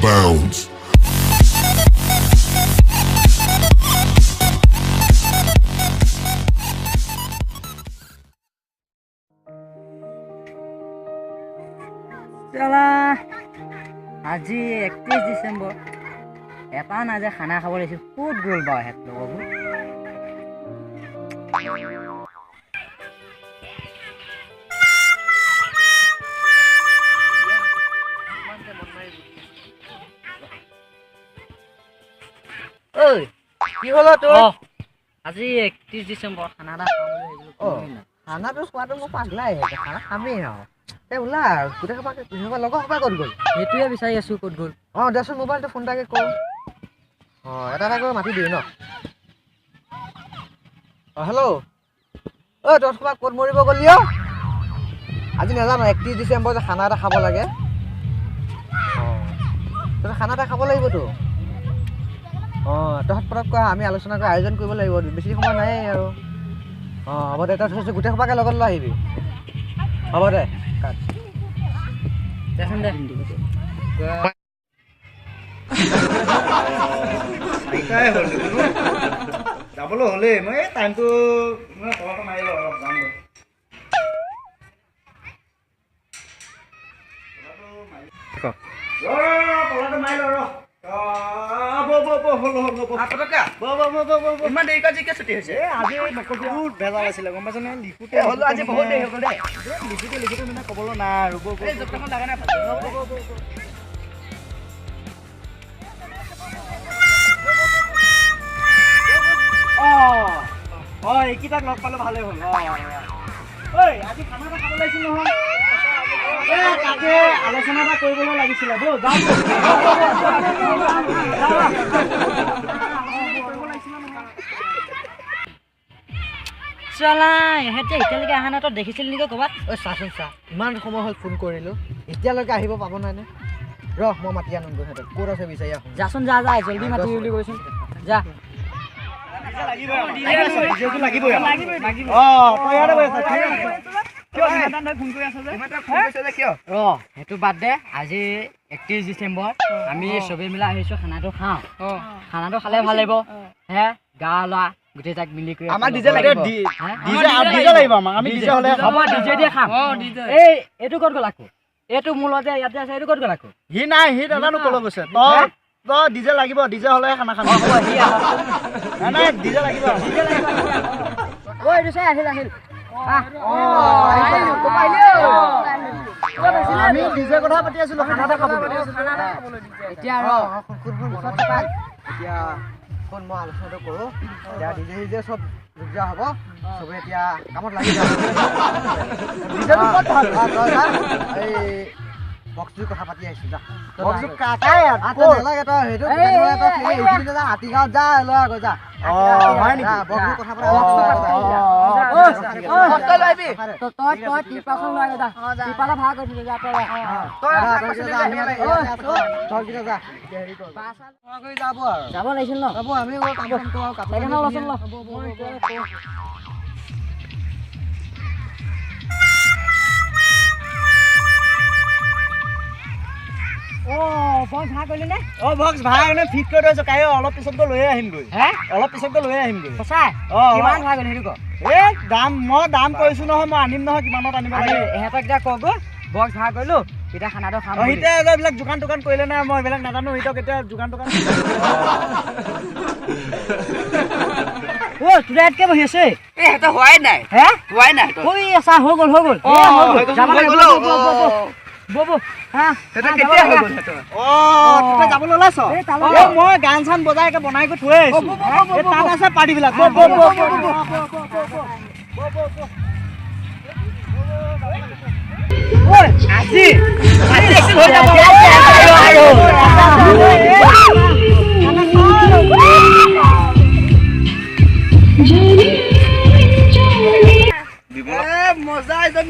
bounds. আজি 31 ডিসেম্বৰ এটা না যে খানা খাব লাগিছিল ক'ত গ'ল বাৰু হেত লগবোৰ ঐ কি হলো তোৰ আজি 31 ডিসেম্বৰ খানা এটা খাবলৈ আহিলো খানাটো খোৱাটো মই পাগলাই খানা খামেই আৰু ওলা গোটেই লগৰ সবাই ক'ত গ'ল সেইটোৱে বিচাৰি আছো ক'ত গ'ল দেচোন মোবাইলটো ফোন এটাকে কৰো এটা কৰি মাতি দিওঁ ন হেল্ল' তই সবাই ক'ত মৰিব গ'লি আজি নাজানো 31 ডিচেম্বৰ যে খানা এটা খাব লাগে তই খানা এটা খাব লাগিবতো তহঁত পটককৈ আমি আলোচনা কৰি আয়োজন কৰিব লাগিব বেছি সময় নাই আৰু হ'ব দে তই থৈছোঁ গোটেই সবাকে লগত লৈ আহিবি হ'ব দে দেখোন দে যাবলৈ হ'লেই মই টাইমটো মানে কলটো মাৰি লওঁ অলপ যাম কলটো মাৰি লওঁ ইমান দেৰিকৈ জিকে ছুটি হৈছে আজি নকবি বহুত ভেজাল আছিলে গম পাইছনে লিখোতে হ'লেও আজি বহুত দেৰি হৈ গ'ল দেই লিখোতে মানে ক'বলৈ নাই আৰু লগা নাই এইকেইটাক লগ পালে ভালেই হ'ল ঐ আজি খানা এটা খাব লাগিছিল নহয় তাকে আলোচনা এটা কৰিবলৈ লাগিছিলে এতিয়ালৈকে অহা নাই তই দেখিছিল নেকি ক'ৰবাত চাচোন চা ইমান সময় হ'ল ফোন কৰিলোঁ এতিয়ালৈকে আহিব পাব নাই নে মই মাতি আনো সিহঁতক ক'ত আছে বিচাৰি আহোঁ যাচোন যা জলদি মাতি বুলি কৈছোন যা সেইটো বাদ দে আজি 31 ডিচেম্বৰ আমি চবেই মিলাই আহিছো খানাটো খাওঁ খানাটো খালে ভাল লাগিব হে গা ল'ৰা গোটেই তাক মিলি কৰি আমাক ডিজে লাগিব ডিজে লাগিব আমাক আমি ডিজে হ'লে হ'ব ডিজে দিয়ে খাম এই এইটো ক'ত গ'ল আকৌ এইটো মোৰ লগতে ইয়াতে আছে এইটো ক'ত গ'ল আকৌ সি নাই সি দাদানো ক'লৈ গৈছে তই ডিজে লাগিব ডিজে হ'লে খানা খাম নাই ডিজে লাগিব ঐ এইটো চাই আহিল আমি ডিজে কথা পাতি আছিলো খানা এটা খাবলৈ এতিয়া এতিয়া ফোন মই আলোচনাটো কৰোঁ এতিয়া ডিজে চব যোগ্য হ'ব চবে এতিয়া কামত লাগি যাব এই বক্সটোৰ কথা পাতি আহিছোঁ যা নালাগে তই সেইটো হাতীগাঁৱত যা লৈ আকৌ যা বক্সটোৰ কথা যাব লাগিছিল ন আমি বক্স ভাড়া কৰিলি নে বক্স ভাড়া কাৰণে ঠিক কৰি থৈছো কাইলৈ অলপ পিছত গৈ লৈ আহিমগৈ অলপ পিছত গৈ লৈ আহিমগৈ সঁচাই কিমান ভাড়া কৰিলি সেইটো মই দাম কৰিছো নহয় মই আনিম নহয় কিমানত আনিব লাগে ইহঁতক এতিয়া কওক বক্স ভাড়া কৰিলো এতিয়া খানাটো খাম এতিয়া এইবিলাক দোকান কৰিলে নাই মই এইবিলাক নাজানো সিহঁতক এতিয়া দোকান তোৰ ইয়াতকে বহি আছে সিহঁতৰ হোৱাই নাই হৈ আছা হৈ গ'ল যাবলৈ ওলাইছ মই গান চান বজাই বনাই কৰি থৈ আহিছো তাত আছে পাৰ্টিবিলাক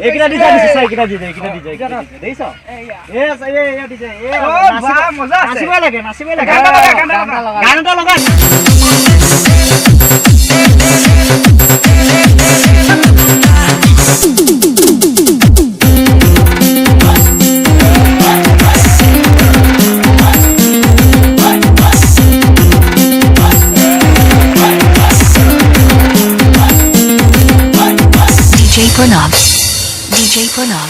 এইকেইটা ডিজাইন দিছে এইকেইটা ডিজাইন দেখিছ নাচিবই লাগে গান এটা লগা Pranav. DJ Pranav.